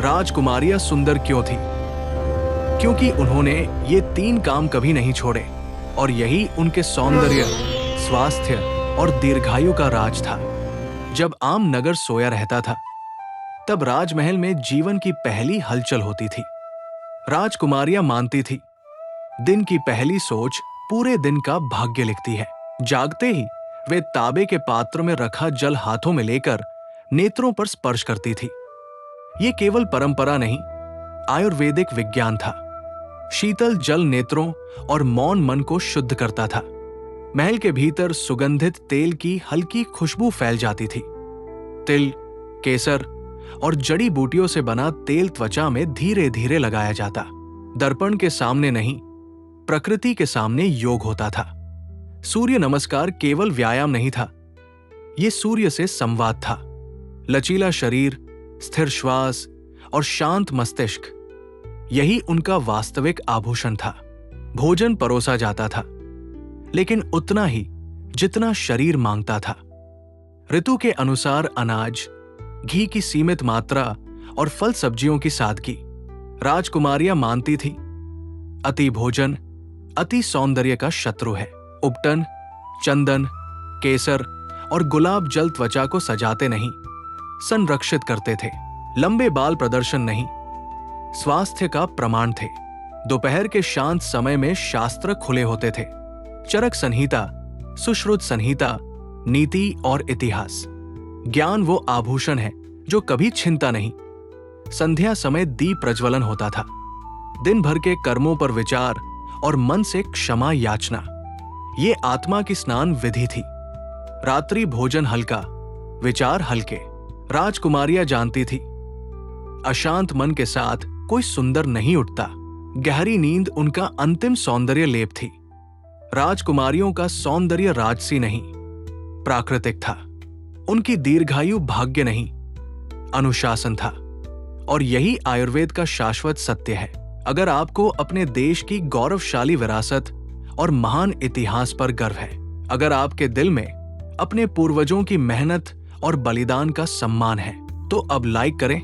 राजकुमारियां सुंदर क्यों थी? क्योंकि उन्होंने ये 3 काम कभी नहीं छोड़े और यही उनके सौंदर्य, स्वास्थ्य और दीर्घायु का राज था। जब आम नगर सोया रहता था, तब राजमहल में जीवन की पहली हलचल होती थी। राजकुमारियां मानती थी, दिन की पहली सोच पूरे दिन का भाग्य लिखती है। जागते ही वे तांबे के पात्र में रखा जल हाथों में लेकर नेत्रों पर स्पर्श करती थी। ये केवल परंपरा नहीं, आयुर्वेदिक विज्ञान था। शीतल जल नेत्रों और मौन मन को शुद्ध करता था। महल के भीतर सुगंधित तेल की हल्की खुशबू फैल जाती थी। तिल, केसर और जड़ी बूटियों से बना तेल त्वचा में धीरे धीरे लगाया जाता। दर्पण के सामने नहीं, प्रकृति के सामने योग होता था। सूर्य नमस्कार केवल व्यायाम नहीं था, यह सूर्य से संवाद था। लचीला शरीर, स्थिर श्वास और शांत मस्तिष्क, यही उनका वास्तविक आभूषण था। भोजन परोसा जाता था, लेकिन उतना ही जितना शरीर मांगता था। ऋतु के अनुसार अनाज, घी की सीमित मात्रा और फल सब्जियों की सादगी। राजकुमारियां मानती थी, अति भोजन अति सौंदर्य का शत्रु है। उपटन, चंदन, केसर और गुलाब जल त्वचा को सजाते नहीं, संरक्षित करते थे। लंबे बाल प्रदर्शन नहीं, स्वास्थ्य का प्रमाण थे। दोपहर के शांत समय में शास्त्र खुले होते थे। चरक संहिता, सुश्रुत संहिता, नीति और इतिहास। ज्ञान वो आभूषण है जो कभी छिनता नहीं। संध्या समय दीप प्रज्वलन होता था। दिन भर के कर्मों पर विचार और मन से क्षमा याचना, ये आत्मा की स्नान विधि थी। रात्रि भोजन हल्का, विचार हल्के। राजकुमारियां जानती थी, अशांत मन के साथ कोई सुंदर नहीं उठता। गहरी नींद उनका अंतिम सौंदर्य लेप थी। राजकुमारियों का सौंदर्य राजसी नहीं, प्राकृतिक था। उनकी दीर्घायु भाग्य नहीं, अनुशासन था। और यही आयुर्वेद का शाश्वत सत्य है। अगर आपको अपने देश की गौरवशाली विरासत और महान इतिहास पर गर्व है, अगर आपके दिल में अपने पूर्वजों की मेहनत और बलिदान का सम्मान है, तो अब लाइक करें,